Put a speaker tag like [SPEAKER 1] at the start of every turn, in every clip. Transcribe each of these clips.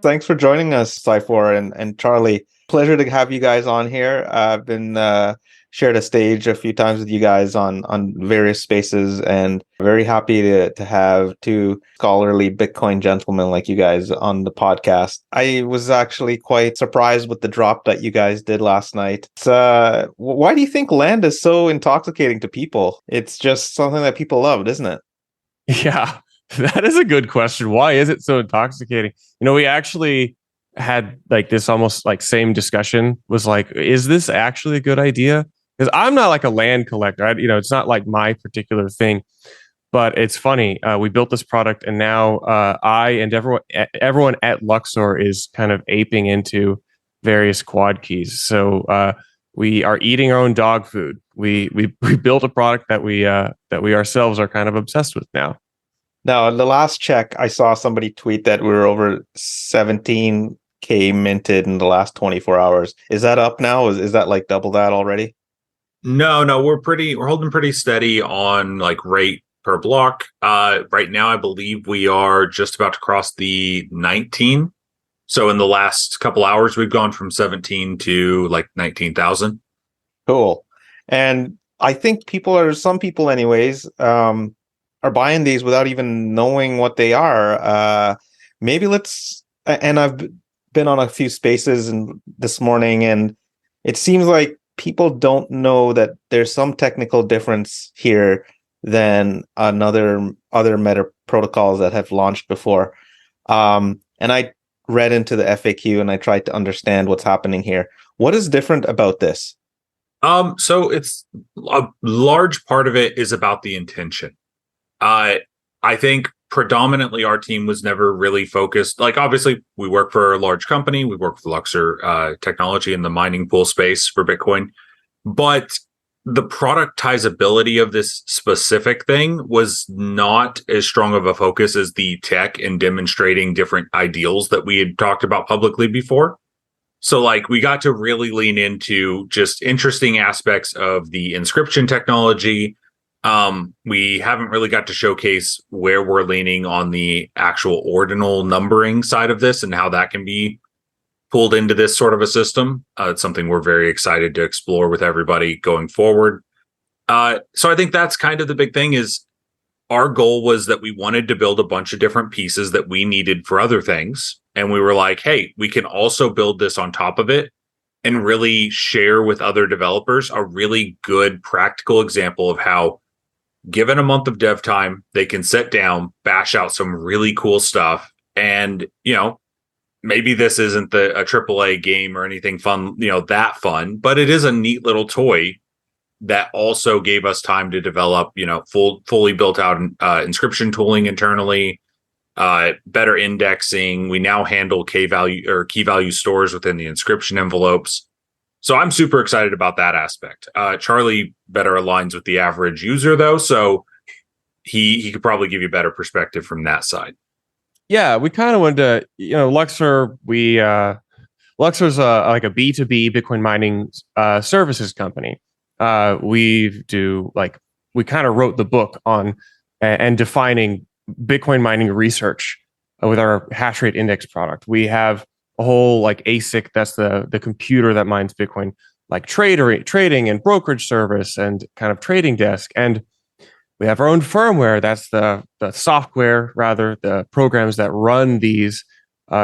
[SPEAKER 1] Thanks for joining us, Psifour and Charlie. Pleasure to have you guys on here. I've been shared a stage a few times with you guys on various spaces, and very happy to have two scholarly Bitcoin gentlemen like you guys on the podcast. I was actually quite surprised with the drop that you guys did last night. Why do you think land is so intoxicating to people? It's just something that people love, isn't it?
[SPEAKER 2] Yeah, that is a good question. Why is it so intoxicating? We actually had like this almost like same discussion, was like, is this actually a good idea? Because I'm not like a land collector. It's not like my particular thing, but it's funny. We built this product, and now I and everyone at Luxor is kind of aping into various Quadkeys. So we are eating our own dog food. We built a product that we ourselves are kind of obsessed with now.
[SPEAKER 1] Now, in the last check, I saw somebody tweet that we were over 17K minted in the last 24 hours. Is that up now? Is that like double that already?
[SPEAKER 3] No, we're holding pretty steady on like rate per block. Right now, I believe we are just about to cross the 19. So in the last couple hours, we've gone from 17 to like 19,000.
[SPEAKER 1] Cool. And I think some people anyways, are buying these without even knowing what they are. And I've been on a few spaces this morning, and it seems like people don't know that there's some technical difference here than other meta protocols that have launched before. And I read into the FAQ and I tried to understand what's happening here. What is different about this?
[SPEAKER 3] So it's a large part of it is about the intention. I think predominantly our team was never really focused. Like, obviously, we work for a large company. We work for Luxor Technology in the mining pool space for Bitcoin. But the productizability of this specific thing was not as strong of a focus as the tech and demonstrating different ideals that we had talked about publicly before. So, like, we got to really lean into just interesting aspects of the inscription technology. We haven't really got to showcase where we're leaning on the actual ordinal numbering side of this and how that can be pulled into this sort of a system. It's something we're very excited to explore with everybody going forward. So I think that's kind of the big thing. Is our goal was that we wanted to build a bunch of different pieces that we needed for other things. And we were like, hey, we can also build this on top of it and really share with other developers a really good practical example of how, given a month of dev time, they can sit down, bash out some really cool stuff. And, maybe this isn't a AAA game or anything fun, that fun, but it is a neat little toy that also gave us time to develop, fully built out inscription tooling internally, better indexing. We now handle key value stores within the inscription envelopes. So I'm super excited about that aspect. Charlie better aligns with the average user, though, so he could probably give you a better perspective from that side.
[SPEAKER 2] Yeah, we kind of wanted to, Luxor. Luxor's like a B2B Bitcoin mining services company. We kind of wrote the book on and defining Bitcoin mining research with our hash rate index product. We have a whole like ASIC, that's the computer that mines Bitcoin, like trading and brokerage service and kind of trading desk. And we have our own firmware, that's the software, rather, the programs that run these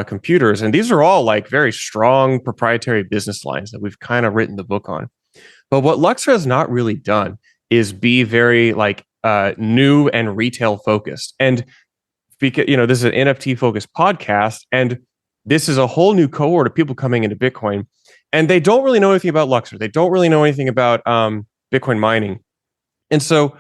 [SPEAKER 2] computers. And these are all like very strong proprietary business lines that we've kind of written the book on. But what Luxor has not really done is be very like new and retail focused. And because, this is an NFT focused podcast, and this is a whole new cohort of people coming into Bitcoin, and they don't really know anything about Luxor. They don't really know anything about Bitcoin mining. And so,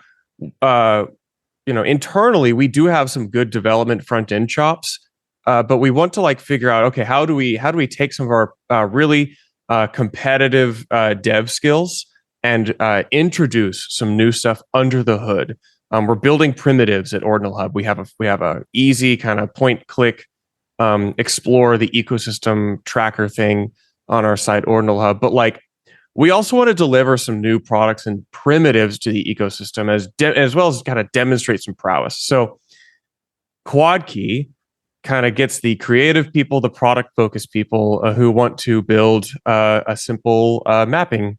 [SPEAKER 2] internally, we do have some good development front end chops, but we want to like figure out, okay, how do we take some of our really competitive dev skills and introduce some new stuff under the hood. We're building primitives at Ordinal Hub. We have a easy kind of point click explore the ecosystem tracker thing on our site Ordinal Hub, but like we also want to deliver some new products and primitives to the ecosystem as well as kind of demonstrate some prowess. So Quadkey kind of gets the creative people, the product focused people who want to build a simple mapping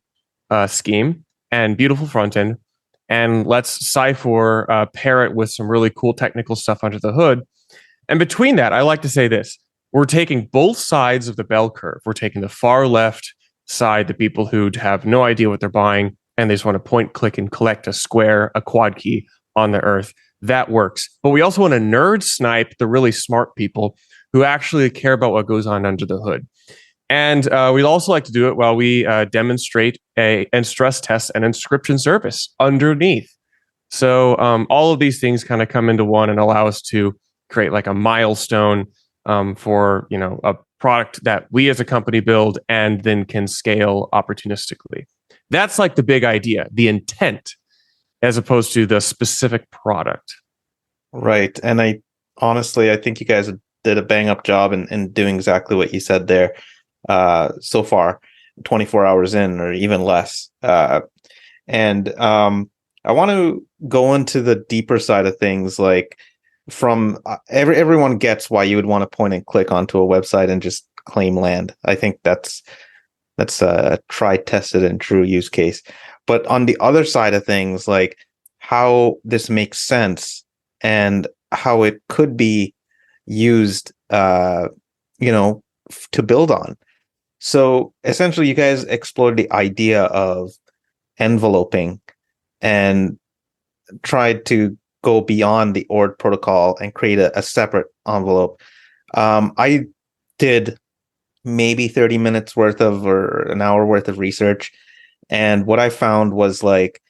[SPEAKER 2] scheme and beautiful front end, and lets Psifour pair it with some really cool technical stuff under the hood. And between that, I like to say this: we're taking both sides of the bell curve. We're taking the far left side, the people who have no idea what they're buying and they just want to point, click, and collect a square, a quad key on the earth. That works. But we also want to nerd snipe the really smart people who actually care about what goes on under the hood. And we'd also like to do it while we demonstrate and stress test an inscription service underneath. So all of these things kind of come into one and allow us to create like a milestone for, you know, a product that we as a company build and then can scale opportunistically. That's like the big idea, the intent, as opposed to the specific product.
[SPEAKER 1] Right. And I honestly think you guys did a bang up job in doing exactly what you said there so far, 24 hours in or even less. And I want to go into the deeper side of things, like from everyone gets why you would want to point and click onto a website and just claim land. I think that's a tried, tested, and true use case. But on the other side of things, like how this makes sense and how it could be used, to build on. So essentially, you guys explored the idea of enveloping and tried to go beyond the ORD protocol and create a separate envelope. I did maybe 30 minutes worth of or an hour worth of research. And what I found was like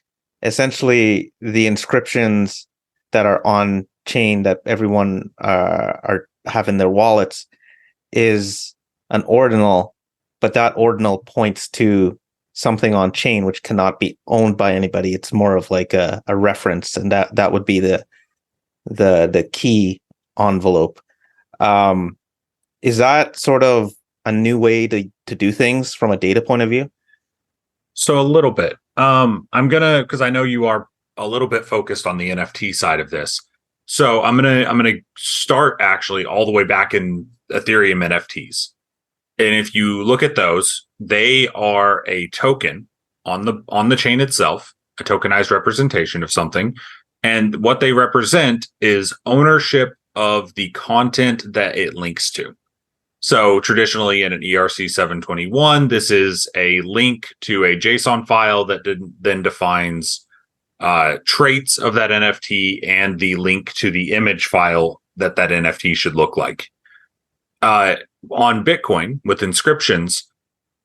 [SPEAKER 1] essentially the inscriptions that are on chain that everyone have in their wallets is an ordinal, but that ordinal points to something on chain which cannot be owned by anybody. It's more of like a reference, and that would be the key envelope. Is that sort of a new way to do things from a data point of view?
[SPEAKER 3] So a little bit. Because I know you are a little bit focused on the NFT side of this. So I'm gonna start actually all the way back in Ethereum NFTs. And if you look at those, they are a token on the chain itself, a tokenized representation of something. And what they represent is ownership of the content that it links to. So traditionally in an ERC 721, this is a link to a JSON file that then defines traits of that NFT and the link to the image file that NFT should look like. On Bitcoin with inscriptions,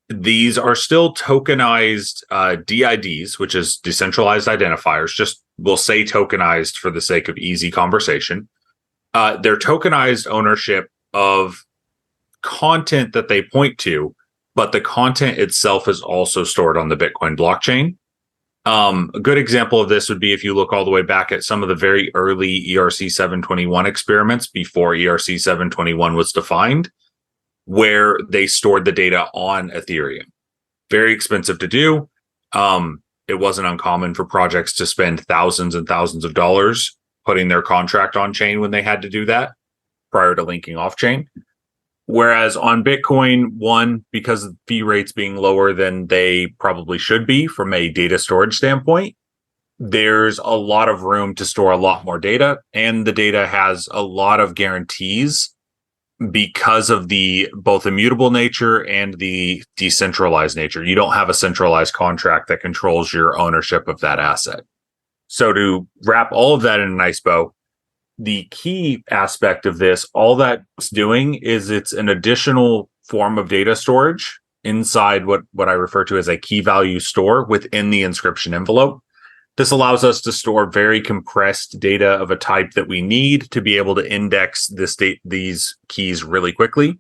[SPEAKER 3] these are still tokenized DIDs, which is decentralized identifiers. Just we'll say tokenized for the sake of easy conversation. They're tokenized ownership of content that they point to, but the content itself is also stored on the Bitcoin blockchain. A good example of this would be if you look all the way back at some of the very early ERC 721 experiments before ERC 721 was defined, where they stored the data on Ethereum. Very expensive to do. It wasn't uncommon for projects to spend thousands and thousands of dollars putting their contract on chain when they had to do that prior to linking off chain. Whereas on Bitcoin, one, because of fee rates being lower than they probably should be from a data storage standpoint, there's a lot of room to store a lot more data, and the data has a lot of guarantees because of the both immutable nature and the decentralized nature. You don't have a centralized contract that controls your ownership of that asset. So to wrap all of that in a nice bow, the key aspect of this, all that's doing is it's an additional form of data storage inside what I refer to as a key value store within the inscription envelope. This allows us to store very compressed data of a type that we need to be able to index these keys really quickly,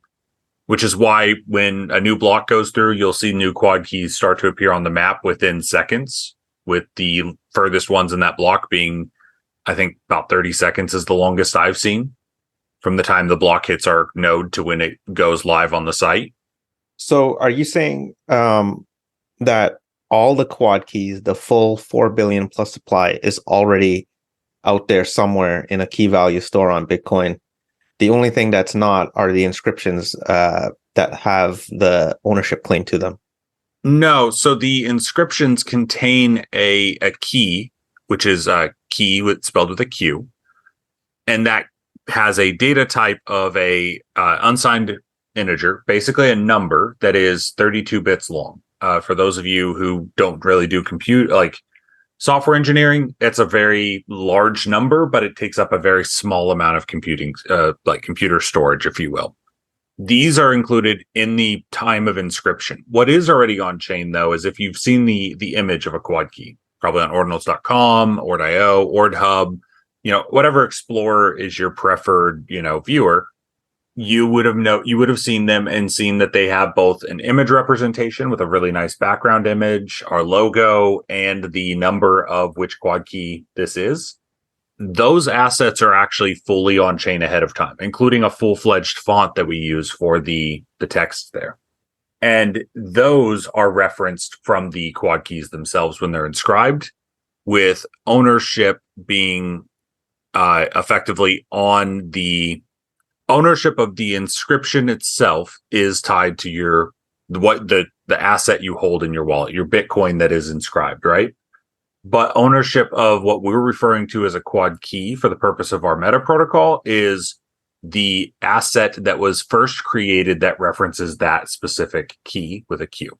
[SPEAKER 3] which is why when a new block goes through, you'll see new quad keys start to appear on the map within seconds, with the furthest ones in that block being, I think, about 30 seconds is the longest I've seen from the time the block hits our node to when it goes live on the site.
[SPEAKER 1] So are you saying that all the quad keys, the full 4 billion plus supply, is already out there somewhere in a key value store on Bitcoin? The only thing that's not are the inscriptions that have the ownership claim to them.
[SPEAKER 3] No, so the inscriptions contain a key, which is a key spelled with a Q, and that has a data type of a unsigned integer, basically a number that is 32 bits long. For those of you who don't really do software engineering, it's a very large number, but it takes up a very small amount of computing, computer storage, if you will. These are included in the time of inscription. What is already on chain, though, is if you've seen the image of a quad key, probably on ordinals.com, Ord.io, OrdHub, whatever explorer is your preferred, viewer, you would have seen them and seen that they have both an image representation with a really nice background image, our logo, and the number of which quad key this is. Those assets are actually fully on chain ahead of time, including a full-fledged font that we use for the text there. And those are referenced from the quad keys themselves when they're inscribed, with ownership being effectively on the ownership of the inscription itself is tied to the asset you hold in your wallet, your Bitcoin that is inscribed, right? But ownership of what we're referring to as a quad key for the purpose of our meta protocol is the asset that was first created that references that specific key with a Q.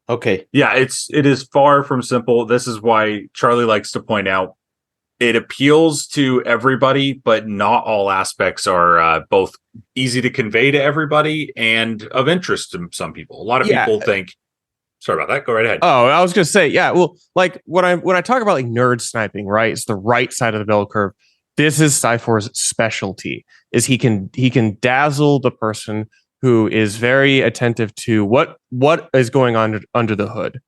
[SPEAKER 1] Okay.
[SPEAKER 3] Yeah, it is far from simple. This is why Charlie likes to point out it appeals to everybody, but not all aspects are both easy to convey to everybody and of interest to some people. A lot of people think. Sorry about that. Go right ahead.
[SPEAKER 2] Oh, I was going to say, yeah. Well, like when I talk about like nerd sniping, right? It's the right side of the bell curve. This is Psifour's specialty. Is he can dazzle the person who is very attentive to what is going on under the hood,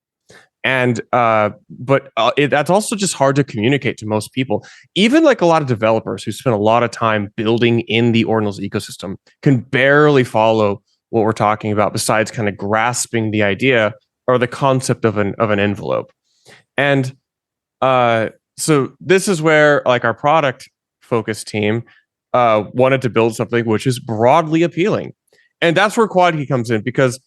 [SPEAKER 2] and that's also just hard to communicate to most people. Even like a lot of developers who spend a lot of time building in the Ordinals ecosystem can barely follow what we're talking about. Besides, kind of grasping the idea or the concept of an envelope. And so this is where like our product focused team wanted to build something which is broadly appealing. And that's where Quadkey comes in, because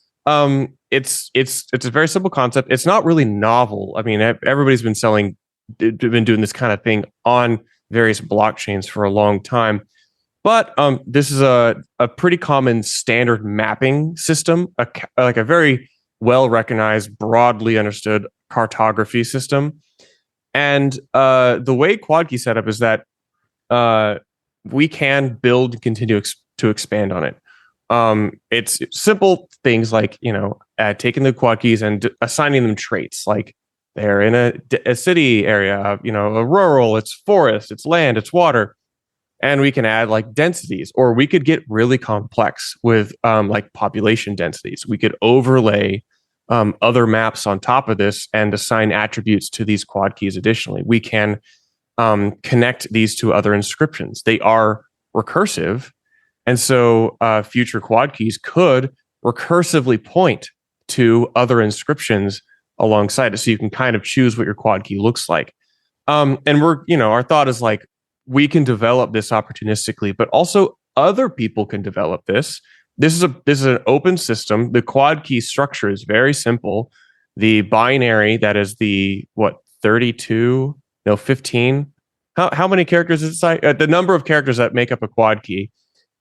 [SPEAKER 2] it's a very simple concept. It's not really novel. I mean, everybody's been doing this kind of thing on various blockchains for a long time. But this is a pretty common standard mapping system, like a very well-recognized, broadly understood cartography system. And the way Quadkey set up is that we can build and continue to expand on it. It's simple things like, taking the quad keys and assigning them traits, like they're in a city area, a rural, it's forest, it's land, it's water. And we can add like densities, or we could get really complex with like population densities. We could overlay other maps on top of this and assign attributes to these quad keys. Additionally, we can connect these to other inscriptions. They are recursive. And so future quad keys could recursively point to other inscriptions alongside it. So you can kind of choose what your quad key looks like. And our thought is like, we can develop this opportunistically, but also other people can develop this. This is an open system. The quad key structure is very simple. The binary, that is the 15. How many characters is it? The number of characters that make up a quad key,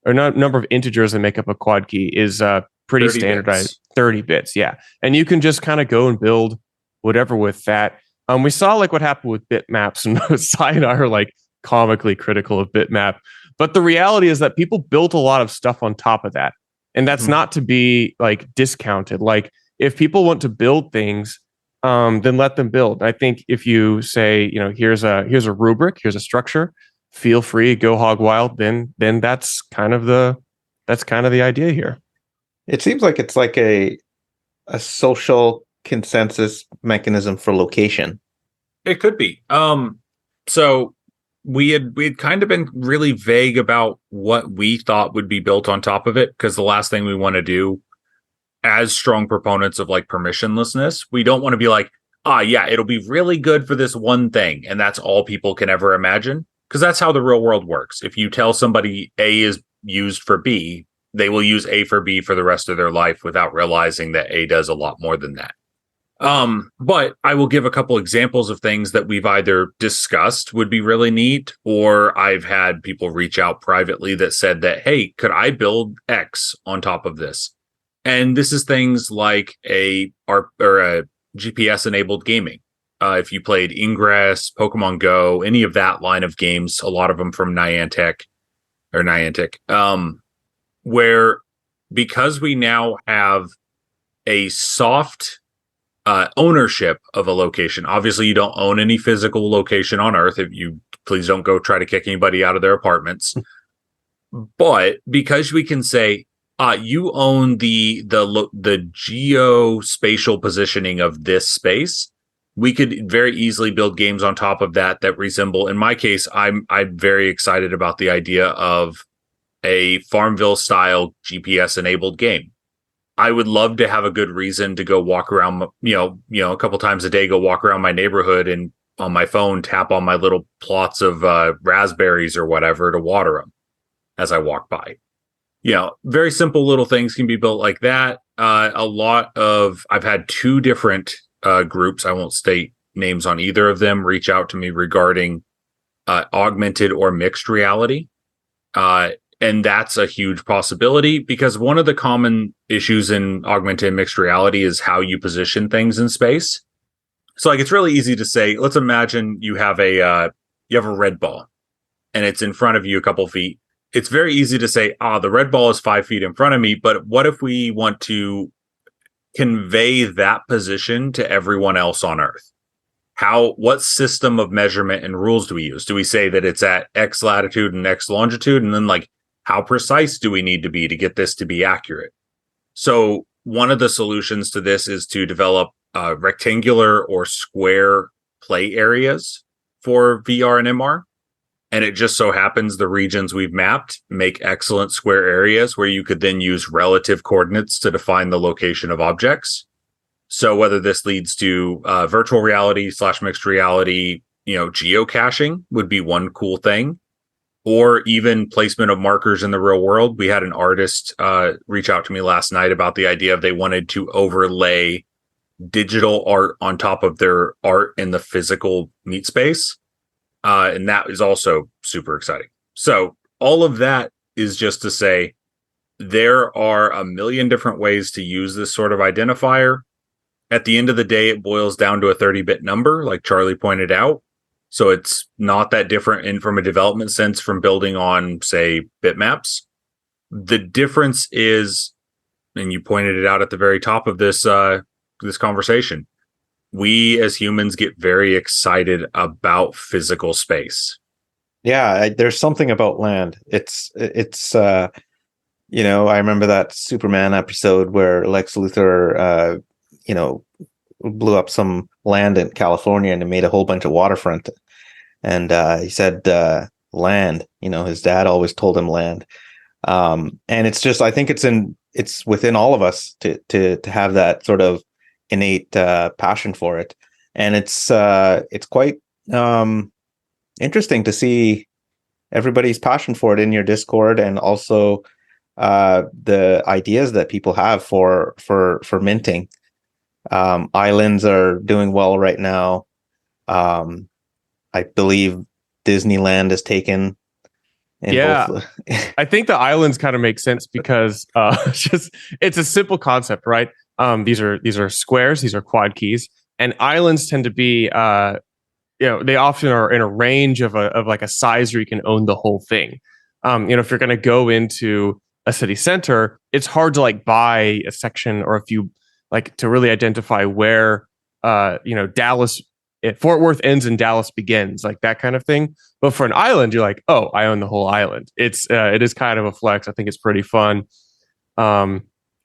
[SPEAKER 2] or number of integers that make up a quad key, is pretty standardized. Bits. 30 bits, yeah. And you can just kind of go and build whatever with that. We saw like what happened with bitmaps, and Sai and I are like comically critical of bitmap. But the reality is that people built a lot of stuff on top of that. And that's not to be like discounted. Like if people want to build things, then let them build. I think if you say, here's a rubric, here's a structure, feel free, go hog wild, then that's kind of the idea here.
[SPEAKER 1] It seems like it's like a social consensus mechanism for location.
[SPEAKER 3] It could be. So we had kind of been really vague about what we thought would be built on top of it, because the last thing we want to do as strong proponents of like permissionlessness, we don't want to be like, it'll be really good for this one thing, and that's all people can ever imagine. because that's how the real world works. If you tell somebody A is used for B, they will use A for B for the rest of their life without realizing that A does a lot more than that. But I will give a couple examples of things that we've either discussed would be really neat, or I've had people reach out privately that said that, hey, could I build X on top of this? And this is things like a GPS enabled gaming. If you played Ingress, Pokemon Go, any of that line of games, a lot of them from Niantic, where because we now have a soft ownership of a location. Obviously, you don't own any physical location on Earth. If you please don't go try to kick anybody out of their apartments. But because we can say, you own the geospatial positioning of this space, we could very easily build games on top of that resemble. In my case, I'm very excited about the idea of a Farmville style GPS enabled game. I would love to have a good reason to go walk around, a couple times a day, go walk around my neighborhood and on my phone, tap on my little plots of raspberries or whatever to water them as I walk by. Very simple little things can be built like that. I've had 2 different groups, I won't state names on either of them, reach out to me regarding augmented or mixed reality. And that's a huge possibility because one of the common issues in augmented and mixed reality is how you position things in space. So it's really easy to say, let's imagine you have a red ball and it's in front of you a couple feet. It's very easy to say, the red ball is 5 feet in front of me. But what if we want to convey that position to everyone else on Earth? What system of measurement and rules do we use? Do we say that it's at X latitude and X longitude? And then how precise do we need to be to get this to be accurate? So one of the solutions to this is to develop rectangular or square play areas for VR and MR. And it just so happens the regions we've mapped make excellent square areas where you could then use relative coordinates to define the location of objects. So whether this leads to virtual reality / mixed reality, geocaching would be one cool thing. Or even placement of markers in the real world. We had an artist reach out to me last night about the idea of they wanted to overlay digital art on top of their art in the physical meat space. And that is also super exciting. So all of that is just to say there are a million different ways to use this sort of identifier. At the end of the day, it boils down to a 30-bit number, like Charlie pointed out. So it's not that different from a development sense from building on, say, bitmaps. The difference is, and you pointed it out at the very top of this conversation, we as humans get very excited about physical space.
[SPEAKER 1] Yeah, there's something about land. It's I remember that Superman episode where Lex Luthor, blew up some land in California and it made a whole bunch of waterfront. And he said land, his dad always told him land. And it's just, I think it's within all of us to have that sort of innate passion for it. And it's quite interesting to see everybody's passion for it in your Discord, and also the ideas that people have for minting. Islands are doing well right now. I believe Disneyland is taken.
[SPEAKER 2] Both. I think the islands kind of make sense because it's a simple concept, right? These are squares, these are quadkeys, and islands tend to be they often are in a range of a size where you can own the whole thing. If you're going to go into a city center, it's hard to buy a section or a few to really identify where Dallas, Fort Worth ends and Dallas begins, that kind of thing. But for an island, you're oh, I own the whole island. It is kind of a flex. I think it's pretty fun. I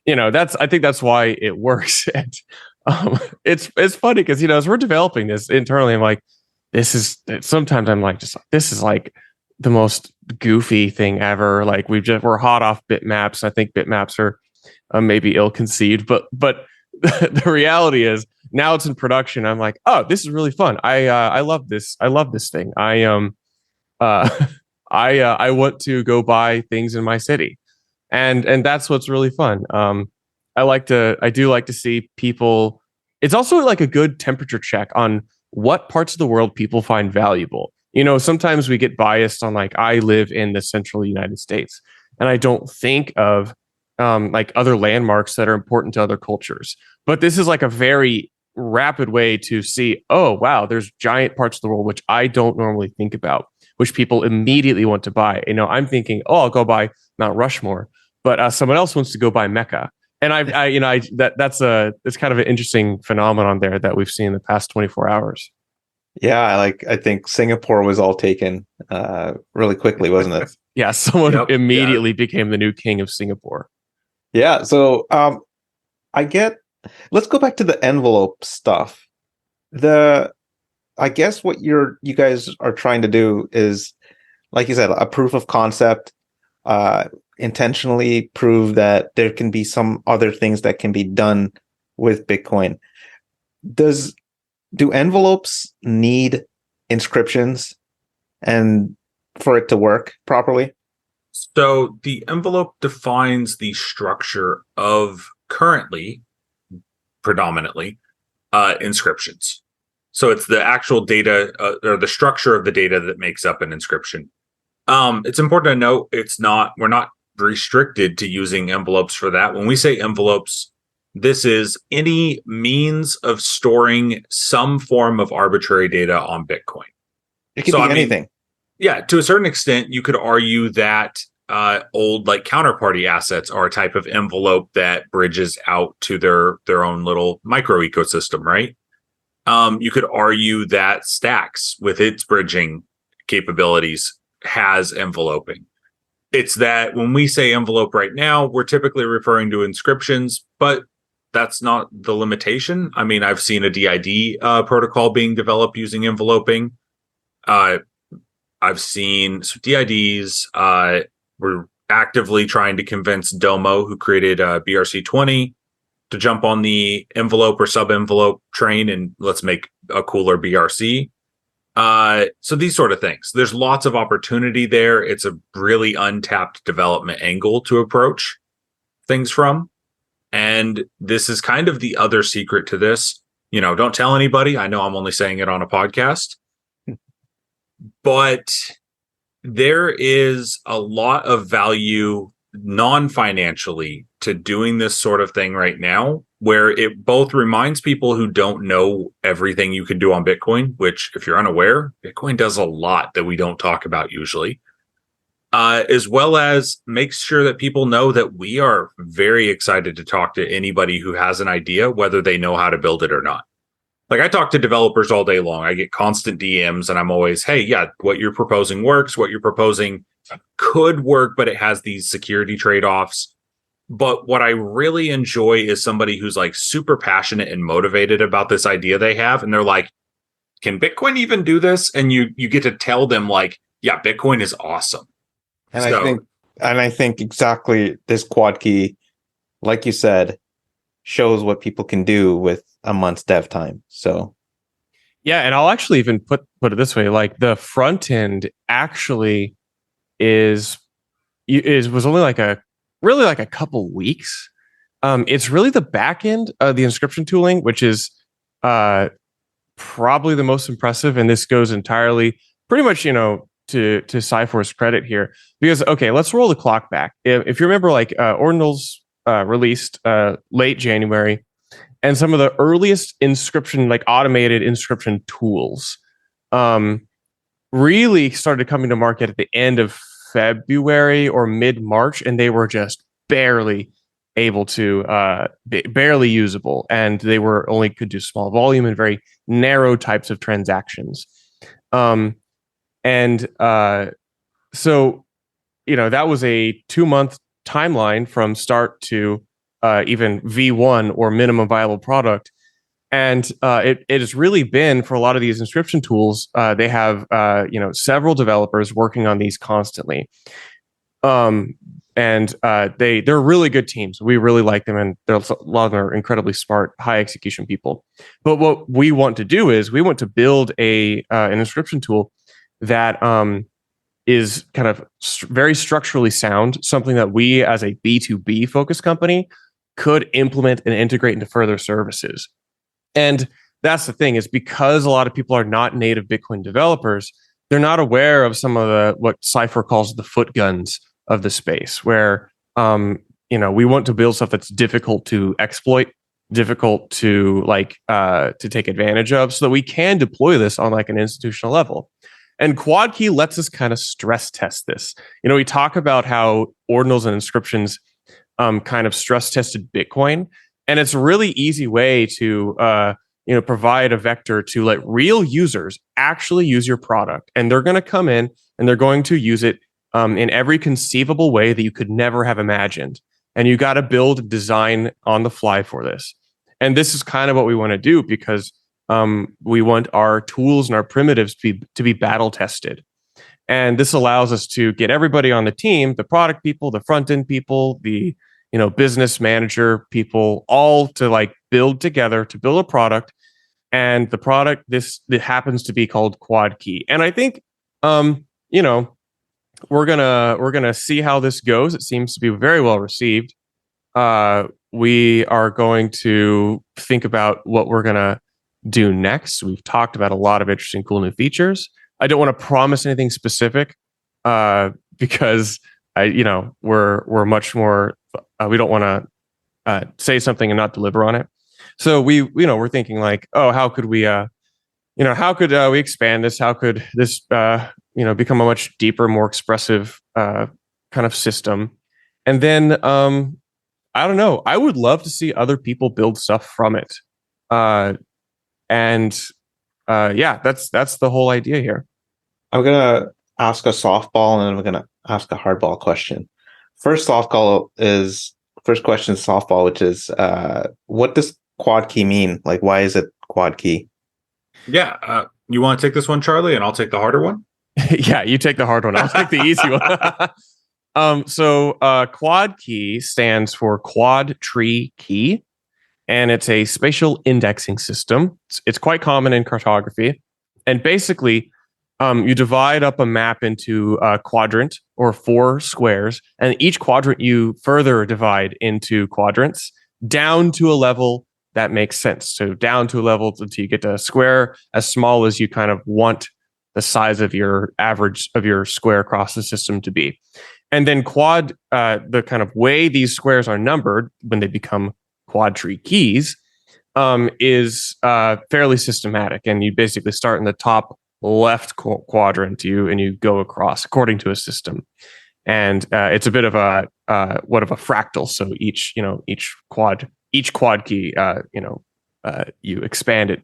[SPEAKER 2] think that's why it works. And it's funny because as we're developing this internally, I'm sometimes I'm this is the most goofy thing ever. We're hot off bitmaps. I think bitmaps are maybe ill-conceived, but the reality is now it's in production. I'm oh, this is really fun. I love this. I love this thing. uh, I want to go buy things in my city, and that's what's really fun. I do like to see people. It's also like a good temperature check on what parts of the world people find valuable. Sometimes we get biased on like I live in the central United States, and I don't think of like other landmarks that are important to other cultures. But this is like a very rapid way to see, oh wow, there's giant parts of the world which I don't normally think about, which people immediately want to buy. I'm thinking, oh, I'll go buy Mount Rushmore, but someone else wants to go buy Mecca. And it's kind of an interesting phenomenon there that we've seen in the past 24 hours.
[SPEAKER 1] Yeah, I think Singapore was all taken really quickly, wasn't it?
[SPEAKER 2] Yeah, someone immediately became the new king of Singapore.
[SPEAKER 1] Yeah, so let's go back to the envelope stuff. I guess what you guys are trying to do is, like you said, a proof of concept, intentionally prove that there can be some other things that can be done with Bitcoin. Do envelopes need inscriptions and for it to work properly?
[SPEAKER 3] So the envelope defines the structure of currently, predominantly, inscriptions. So it's the actual data or the structure of the data that makes up an inscription. It's important to note we're not restricted to using envelopes for that. When we say envelopes, this is any means of storing some form of arbitrary data on Bitcoin.
[SPEAKER 1] It could be anything.
[SPEAKER 3] Yeah, to a certain extent, you could argue that old like counterparty assets are a type of envelope that bridges out to their own little micro ecosystem, right? You could argue that Stacks, with its bridging capabilities, has enveloping. It's that when we say envelope right now, we're typically referring to inscriptions, but that's not the limitation. I mean, I've seen a DID protocol being developed using enveloping. I've seen DIDs. We're actively trying to convince Domo, who created BRC20, to jump on the envelope or sub-envelope train and let's make a cooler BRC. So these sort of things. There's lots of opportunity there. It's a really untapped development angle to approach things from. And this is kind of the other secret to this. Don't tell anybody. I know I'm only saying it on a podcast. But there is a lot of value non-financially to doing this sort of thing right now, where it both reminds people who don't know everything you can do on Bitcoin, which if you're unaware, Bitcoin does a lot that we don't talk about usually, as well as makes sure that people know that we are very excited to talk to anybody who has an idea, whether they know how to build it or not. Like I talk to developers all day long. I get constant DMs and I'm always, hey, yeah, what you're proposing works. What you're proposing could work, but it has these security trade-offs. But what I really enjoy is somebody who's like super passionate and motivated about this idea they have. And they're like, can Bitcoin even do this? And you get to tell them like, yeah, Bitcoin is awesome.
[SPEAKER 1] And I think exactly this Quadkey, like you said, shows what people can do with a month's dev time. So
[SPEAKER 2] yeah, and I'll actually even put it this way: like the front end actually was only like a couple weeks. It's really the back end of the inscription tooling, which is probably the most impressive. And this goes entirely, pretty much, to Psifour's credit here, because okay, let's roll the clock back. If you remember, like Ordinals released late January. And some of the earliest inscription, like automated inscription tools, really started coming to market at the end of February or mid-March, and they were just barely able to, barely usable, and they could do small volume and very narrow types of transactions. So that was a 2-month timeline from start to even V1 or minimum viable product. And it has really been, for a lot of these inscription tools, they have several developers working on these constantly. They're really good teams. We really like them, and a lot of them are incredibly smart, high execution people. But what we want to do is we want to build an inscription tool that is kind of very structurally sound, something that we as a B2B focused company could implement and integrate into further services. And that's the thing, is because a lot of people are not native Bitcoin developers, they're not aware of some of the what Psifour calls the foot guns of the space, where we want to build stuff that's difficult to exploit, difficult to to take advantage of, so that we can deploy this on like an institutional level. And Quadkey lets us kind of stress test this. We talk about how ordinals and inscriptions kind of stress tested Bitcoin, and it's a really easy way to provide a vector to let real users actually use your product, and they're going to come in and they're going to use it in every conceivable way that you could never have imagined. And you got to build a design on the fly for this. And this is kind of what we want to do, because we want our tools and our primitives to be battle tested. And this allows us to get everybody on the team, the product people, the front end people, the business manager people, all to like build together to build a product. And the product this happens to be called Quadkey. And I think we're gonna see how this goes. It seems to be very well received. We are going to think about what we're gonna do next. We've talked about a lot of interesting, cool new features. I don't want to promise anything specific because we're much more. We don't want to say something and not deliver on it. So we're thinking like, oh, how could we we expand this? How could this become a much deeper, more expressive kind of system? And then I don't know. I would love to see other people build stuff from it. That's the whole idea here.
[SPEAKER 1] I'm gonna ask a softball and then we're gonna ask a hardball question. First question is softball, which is what does Quadkey mean? Like, why is it Quadkey?
[SPEAKER 3] Yeah, you want to take this one, Charlie, and I'll take the harder one?
[SPEAKER 2] Yeah, you take the hard one. I'll take the easy one. So Quadkey stands for Quad Tree Key, and it's a spatial indexing system. It's quite common in cartography. And basically, you divide up a map into a quadrant or 4 squares, and each quadrant you further divide into quadrants down to a level that makes sense. So down to a level until you get to a square as small as you kind of want the size of your average of your square across the system to be. And then the kind of way these squares are numbered when they become quad tree keys is fairly systematic. And you basically start in the top left quadrant and you go across according to a system. And it's a bit of a fractal. So each quad key, you expand it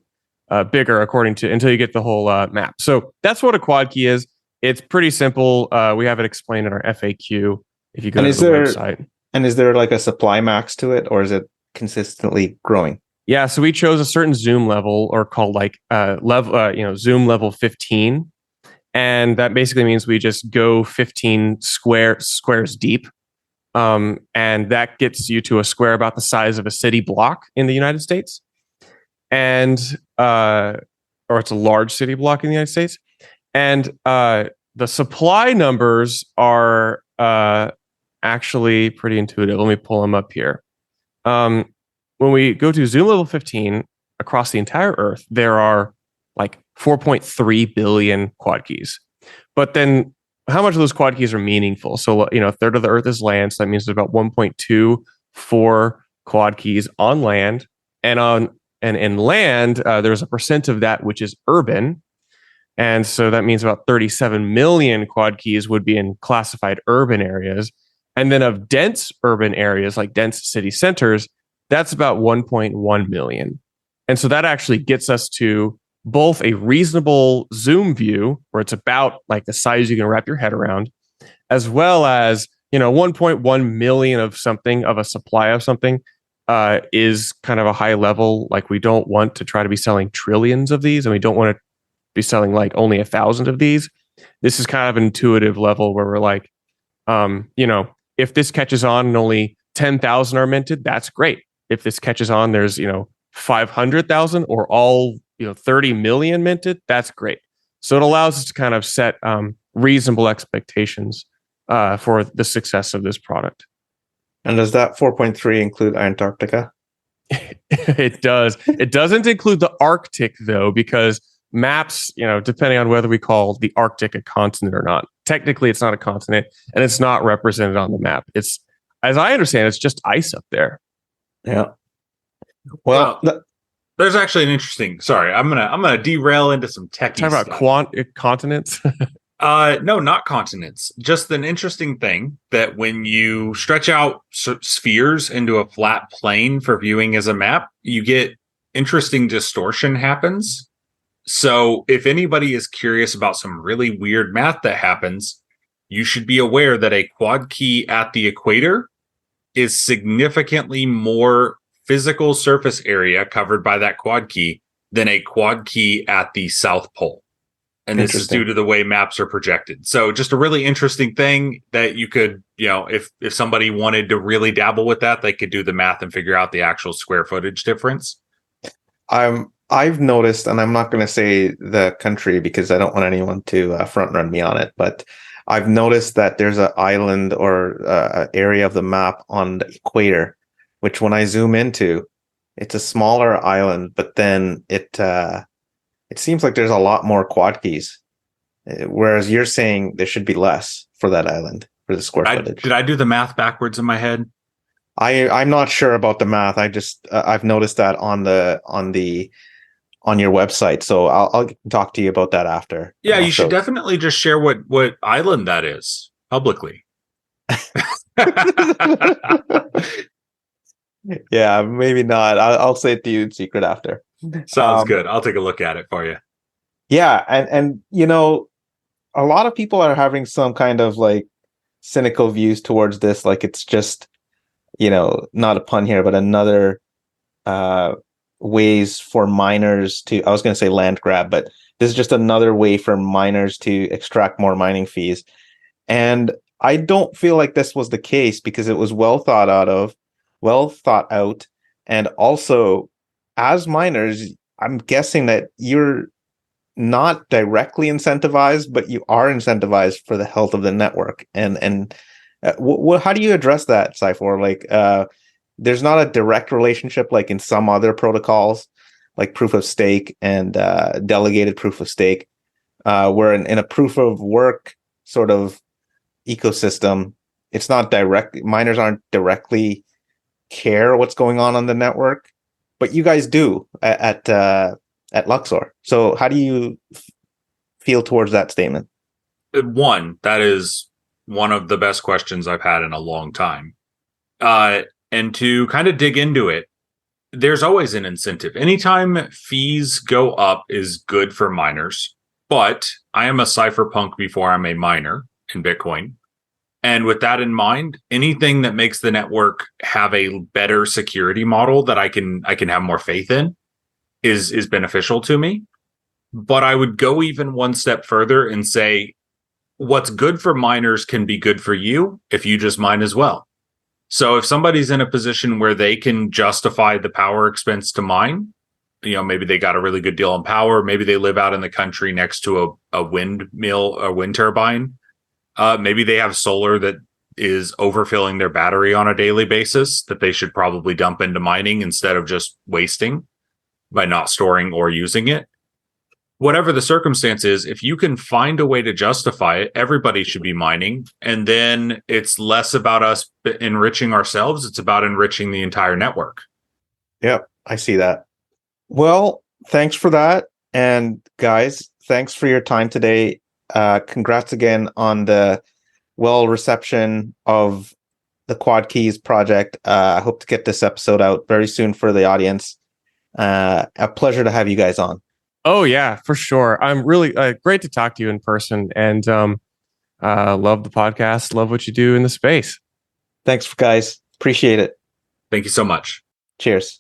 [SPEAKER 2] bigger until you get the whole map. So that's what a quad key is. It's pretty simple. We have it explained in our FAQ if you go to the website.
[SPEAKER 1] And is there like a supply max to it, or is it consistently growing?
[SPEAKER 2] Yeah, so we chose a certain zoom level, or called like zoom level 15, and that basically means we just go 15 squares deep, and that gets you to a square about the size of a city block in the United States, and or it's a large city block in the United States, and the supply numbers are actually pretty intuitive. Let me pull them up here. When we go to zoom level 15 across the entire Earth, there are like 4.3 billion quad keys. But then how much of those quad keys are meaningful? So, a third of the Earth is land. So that means there's about 1.24 quad keys on land. And in land, there's a percent of that which is urban. And so that means about 37 million quad keys would be in classified urban areas. And then of dense urban areas, like dense city centers, that's about 1.1 million. And so that actually gets us to both a reasonable zoom view, where it's about like the size you can wrap your head around, as well as, 1.1 million of something, of a supply of something, is kind of a high level. Like, we don't want to try to be selling trillions of these, and we don't want to be selling like only 1,000 of these. This is kind of an intuitive level where we're like, if this catches on and only 10,000 are minted, that's great. If this catches on, there's 500,000 or all 30 million minted, that's great. So it allows us to kind of set reasonable expectations for the success of this product.
[SPEAKER 1] And does that 4.3 include Antarctica?
[SPEAKER 2] It does. It doesn't include the Arctic, though, because maps, depending on whether we call the Arctic a continent or not, technically it's not a continent and it's not represented on the map. It's, as I understand, it's just ice up there.
[SPEAKER 1] Yeah. Well,
[SPEAKER 3] there's actually an interesting. Sorry, I'm gonna derail into some techie
[SPEAKER 2] talk about continents.
[SPEAKER 3] No, not continents. Just an interesting thing that when you stretch out spheres into a flat plane for viewing as a map, you get interesting distortion happens. So if anybody is curious about some really weird math that happens, you should be aware that a Quadkey at the equator is significantly more physical surface area covered by that Quadkey than a Quadkey at the South Pole. And this is due to the way maps are projected. So just a really interesting thing that you could, if somebody wanted to really dabble with that, they could do the math and figure out the actual square footage difference.
[SPEAKER 1] I've noticed, and I'm not going to say the country because I don't want anyone to front run me on it, but I've noticed that there's an island or an area of the map on the equator, which when I zoom into, it's a smaller island, but then it seems like there's a lot more Quadkeys, whereas you're saying there should be less for that island for the square footage.
[SPEAKER 3] Did I do the math backwards in my head?
[SPEAKER 1] I'm not sure about the math. I just I've noticed that on your website, so I'll talk to you about that after.
[SPEAKER 3] Yeah, you should definitely just share what island that is publicly.
[SPEAKER 1] Yeah, maybe not. I'll say it to you in secret after.
[SPEAKER 3] Sounds good. I'll take a look at it for you.
[SPEAKER 1] Yeah, and a lot of people are having some kind of like cynical views towards this, like it's just not a pun here, but another ways for miners to, I was going to say land grab, but this is just another way for miners to extract more mining fees. And I don't feel like this was the case because it was well thought out. And also, as miners, I'm guessing that you're not directly incentivized, but you are incentivized for the health of the network. And how do you address that, Psifour? Like, there's not a direct relationship like in some other protocols, like proof of stake and delegated proof of stake, where in a proof of work sort of ecosystem, it's not direct. Miners aren't directly care what's going on the network, but you guys do at Luxor. So how do you feel towards that statement?
[SPEAKER 3] One, that is one of the best questions I've had in a long time. And to kind of dig into it, there's always an incentive. Anytime fees go up is good for miners, but I am a cypherpunk before I'm a miner in Bitcoin. And with that in mind, anything that makes the network have a better security model that I can have more faith in is beneficial to me. But I would go even one step further and say, what's good for miners can be good for you if you just mine as well. So if somebody's in a position where they can justify the power expense to mine, maybe they got a really good deal on power, maybe they live out in the country next to a windmill or wind turbine. Maybe they have solar that is overfilling their battery on a daily basis that they should probably dump into mining instead of just wasting by not storing or using it. Whatever the circumstance is, if you can find a way to justify it, everybody should be mining. And then it's less about us enriching ourselves. It's about enriching the entire network.
[SPEAKER 1] Yep, I see that. Well, thanks for that. And guys, thanks for your time today. Congrats again on the reception of the Quadkeys project. I hope to get this episode out very soon for the audience. A pleasure to have you guys on.
[SPEAKER 2] Oh yeah, for sure. I'm really great to talk to you in person, and love the podcast. Love what you do in the space.
[SPEAKER 1] Thanks, guys. Appreciate it.
[SPEAKER 3] Thank you so much.
[SPEAKER 1] Cheers.